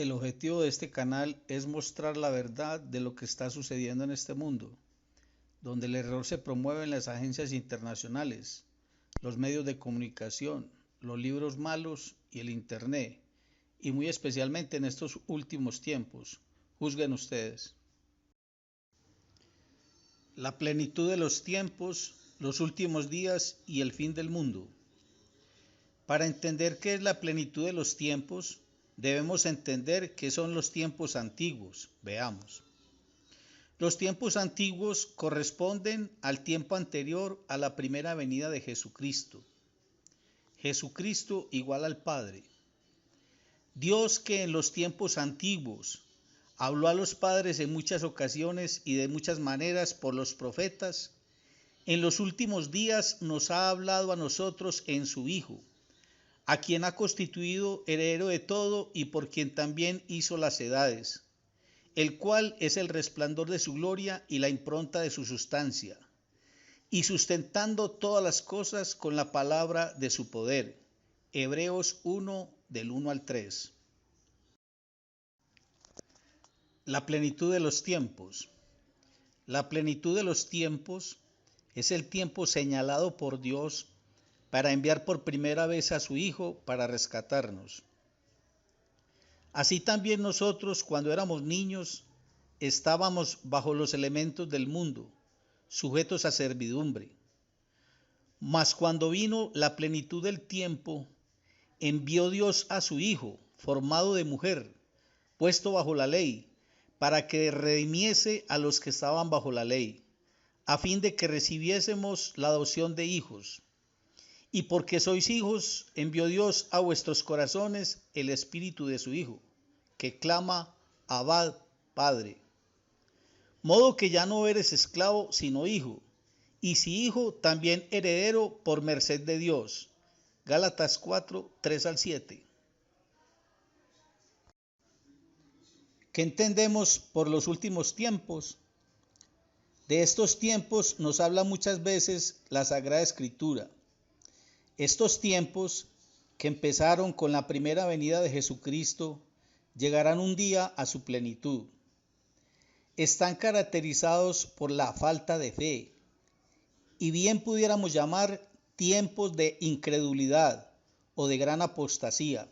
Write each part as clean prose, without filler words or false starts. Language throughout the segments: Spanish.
El objetivo de este canal es mostrar la verdad de lo que está sucediendo en este mundo, donde el error se promueve en las agencias internacionales, los medios de comunicación, los libros malos y el Internet, y muy especialmente en estos últimos tiempos. Juzguen ustedes. La plenitud de los tiempos, los últimos días y el fin del mundo. Para entender qué es la plenitud de los tiempos, debemos entender qué son los tiempos antiguos. Veamos. Los tiempos antiguos corresponden al tiempo anterior a la primera venida de Jesucristo. Jesucristo igual al Padre. Dios, que en los tiempos antiguos habló a los padres en muchas ocasiones y de muchas maneras por los profetas, en los últimos días nos ha hablado a nosotros en su Hijo, a quien ha constituido heredero de todo y por quien también hizo las edades, el cual es el resplandor de su gloria y la impronta de su sustancia, y sustentando todas las cosas con la palabra de su poder. Hebreos 1, del 1 al 3. La plenitud de los tiempos. La plenitud de los tiempos es el tiempo señalado por Dios para enviar por primera vez a su Hijo para rescatarnos. Así también nosotros, cuando éramos niños, estábamos bajo los elementos del mundo, sujetos a servidumbre. Mas cuando vino la plenitud del tiempo, envió Dios a su Hijo, formado de mujer, puesto bajo la ley, para que redimiese a los que estaban bajo la ley, a fin de que recibiésemos la adopción de hijos. Y porque sois hijos, envió Dios a vuestros corazones el Espíritu de su Hijo, que clama, Abba, Padre. Modo que ya no eres esclavo, sino hijo, y si hijo, también heredero por merced de Dios. Gálatas 4, 3 al 7. ¿Qué entendemos por los últimos tiempos? De estos tiempos nos habla muchas veces la Sagrada Escritura. Estos tiempos, que empezaron con la primera venida de Jesucristo, llegarán un día a su plenitud. Están caracterizados por la falta de fe, y bien pudiéramos llamar tiempos de incredulidad o de gran apostasía.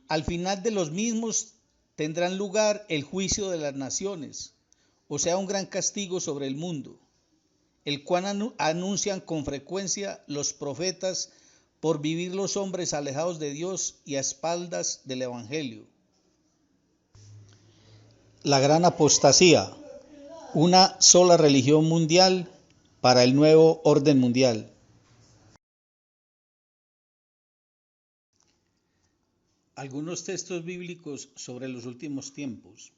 Al final de los mismos tendrán lugar el juicio de las naciones, o sea, un gran castigo sobre el mundo, el cual anuncian con frecuencia los profetas por vivir los hombres alejados de Dios y a espaldas del Evangelio. La gran apostasía, una sola religión mundial para el nuevo orden mundial. Algunos textos bíblicos sobre los últimos tiempos.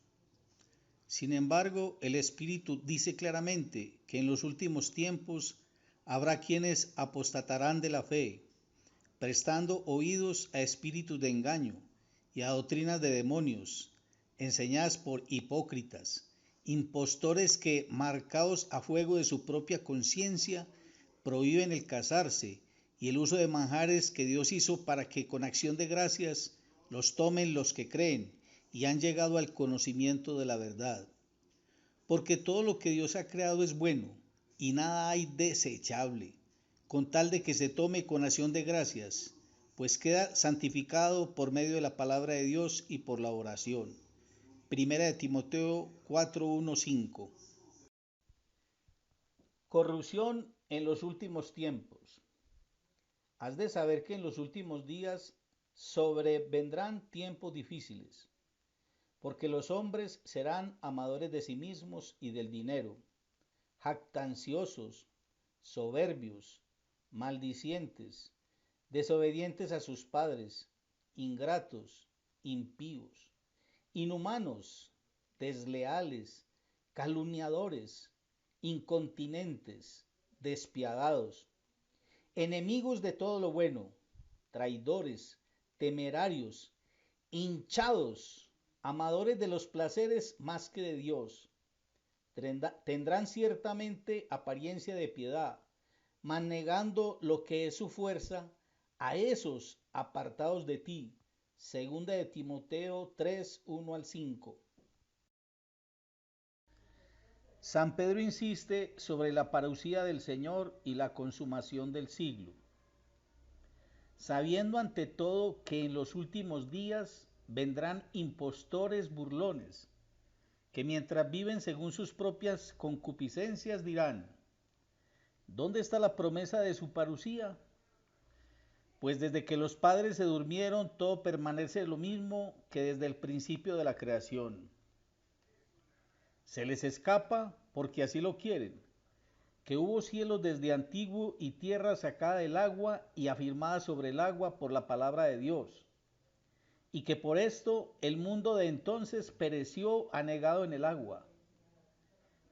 Sin embargo, el Espíritu dice claramente que en los últimos tiempos habrá quienes apostatarán de la fe, prestando oídos a espíritus de engaño y a doctrinas de demonios, enseñadas por hipócritas, impostores que, marcados a fuego de su propia conciencia, prohíben el casarse y el uso de manjares que Dios hizo para que con acción de gracias los tomen los que creen y han llegado al conocimiento de la verdad. Porque todo lo que Dios ha creado es bueno y nada hay desechable, con tal de que se tome con acción de gracias, pues queda santificado por medio de la palabra de Dios y por la oración. Primera de Timoteo 4:1-5. Corrupción en los últimos tiempos. Has de saber que en los últimos días sobrevendrán tiempos difíciles, porque los hombres serán amadores de sí mismos y del dinero, jactanciosos, soberbios, maldicientes, desobedientes a sus padres, ingratos, impíos, inhumanos, desleales, calumniadores, incontinentes, despiadados, enemigos de todo lo bueno, traidores, temerarios, hinchados, amadores de los placeres más que de Dios. Tendrán ciertamente apariencia de piedad, mas negando lo que es su fuerza, a esos apartados de ti Segunda de Timoteo 3, 1 al 5. San Pedro insiste sobre la parucía del Señor y la consumación del siglo. Sabiendo ante todo que en los últimos días vendrán impostores burlones, que mientras viven según sus propias concupiscencias dirán: ¿dónde está la promesa de su parucía? Pues desde que los padres se durmieron, todo permanece lo mismo que desde el principio de la creación. Se les escapa porque así lo quieren, que hubo cielos desde antiguo y tierra sacada del agua y afirmada sobre el agua por la palabra de Dios, y que por esto el mundo de entonces pereció anegado en el agua,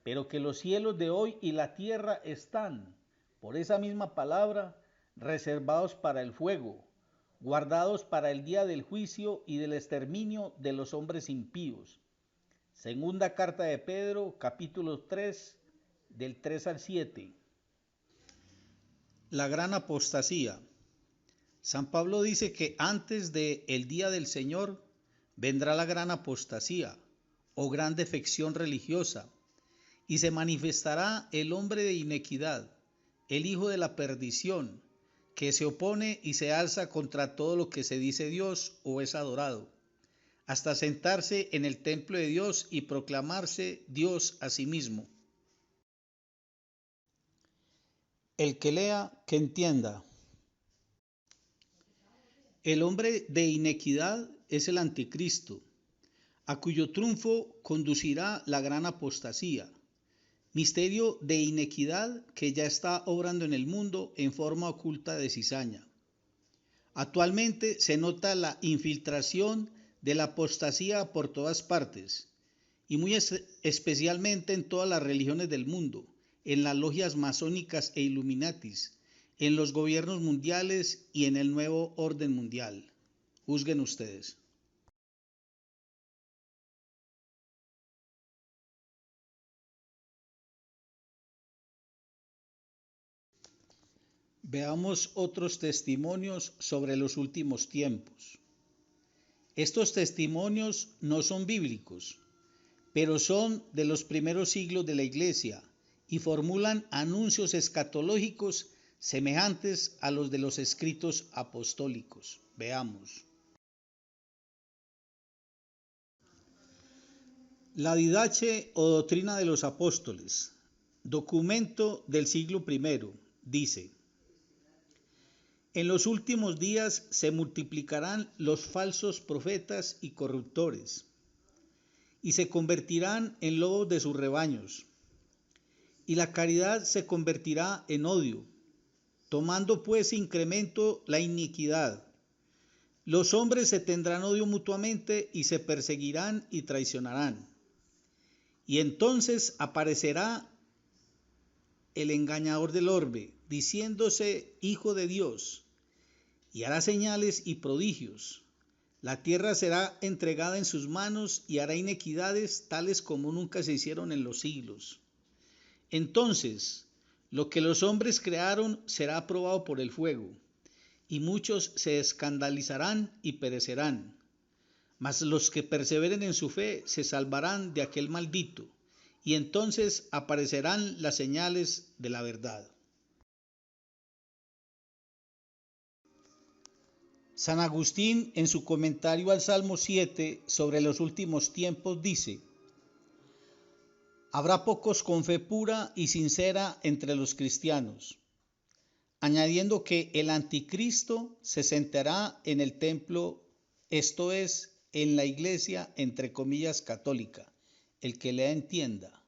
pero que los cielos de hoy y la tierra están, por esa misma palabra, reservados para el fuego, guardados para el día del juicio y del exterminio de los hombres impíos. Segunda carta de Pedro, capítulo 3, del 3 al 7. La gran apostasía. San Pablo dice que antes del día del Señor vendrá la gran apostasía o gran defección religiosa, y se manifestará el hombre de inequidad, el hijo de la perdición, que se opone y se alza contra todo lo que se dice Dios o es adorado, hasta sentarse en el templo de Dios y proclamarse Dios a sí mismo. El que lea, que entienda. El hombre de inequidad es el anticristo, a cuyo triunfo conducirá la gran apostasía, misterio de inequidad que ya está obrando en el mundo en forma oculta de cizaña. Actualmente se nota la infiltración de la apostasía por todas partes, y muy especialmente en todas las religiones del mundo, en las logias masónicas e illuminatis, en los gobiernos mundiales y en el nuevo orden mundial. Juzguen ustedes. Veamos otros testimonios sobre los últimos tiempos. Estos testimonios no son bíblicos, pero son de los primeros siglos de la Iglesia y formulan anuncios escatológicos semejantes a los de los escritos apostólicos. Veamos. La Didache o Doctrina de los Apóstoles, documento del siglo I, dice: en los últimos días se multiplicarán los falsos profetas y corruptores, y se convertirán en lobos de sus rebaños, y la caridad se convertirá en odio, tomando pues incremento la iniquidad. Los hombres se tendrán odio mutuamente y se perseguirán y traicionarán. Y entonces aparecerá el engañador del orbe, diciéndose hijo de Dios, y hará señales y prodigios. La tierra será entregada en sus manos y hará inequidades tales como nunca se hicieron en los siglos. Entonces, lo que los hombres crearon será aprobado por el fuego, y muchos se escandalizarán y perecerán. Mas los que perseveren en su fe se salvarán de aquel maldito, y entonces aparecerán las señales de la verdad. San Agustín, en su comentario al Salmo 7 sobre los últimos tiempos, dice: habrá pocos con fe pura y sincera entre los cristianos, añadiendo que el anticristo se sentará en el templo, esto es, en la iglesia, entre comillas, católica, el que lea entienda,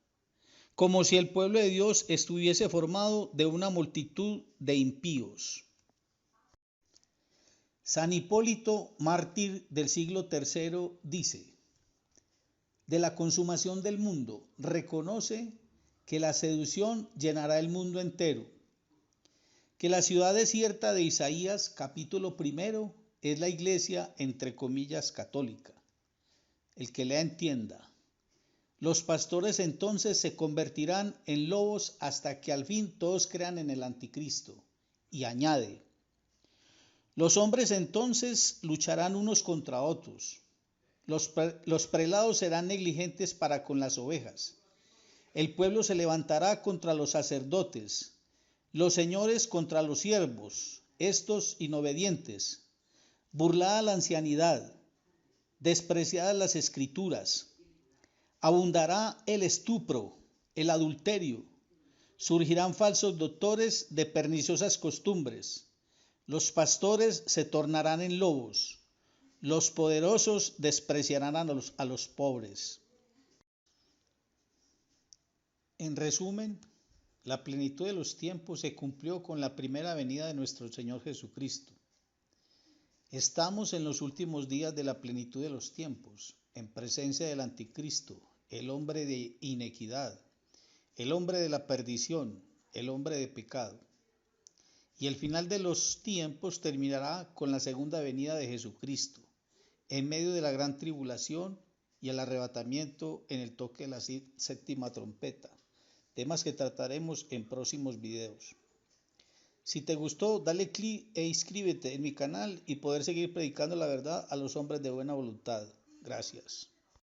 como si el pueblo de Dios estuviese formado de una multitud de impíos. San Hipólito, mártir del siglo III, dice: de la consumación del mundo, reconoce que la seducción llenará el mundo entero, que la ciudad desierta de Isaías, capítulo 1, es la iglesia, entre comillas, católica. El que lea entienda. Los pastores entonces se convertirán en lobos hasta que al fin todos crean en el anticristo. Y añade: Los hombres entonces lucharán unos contra otros. Los prelados serán negligentes para con las ovejas. El pueblo se levantará contra los sacerdotes, los señores contra los siervos, estos inobedientes. Burlada la ancianidad, despreciadas las escrituras. Abundará el estupro, el adulterio. Surgirán falsos doctores de perniciosas costumbres. Los pastores se tornarán en lobos. Los poderosos despreciarán a los pobres. En resumen, la plenitud de los tiempos se cumplió con la primera venida de nuestro Señor Jesucristo. Estamos en los últimos días de la plenitud de los tiempos, en presencia del anticristo, el hombre de inequidad, el hombre de la perdición, el hombre de pecado. Y el final de los tiempos terminará con la segunda venida de Jesucristo, en medio de la gran tribulación y el arrebatamiento en el toque de la séptima trompeta, temas que trataremos en próximos videos. Si te gustó, dale clic e inscríbete en mi canal y poder seguir predicando la verdad a los hombres de buena voluntad. Gracias.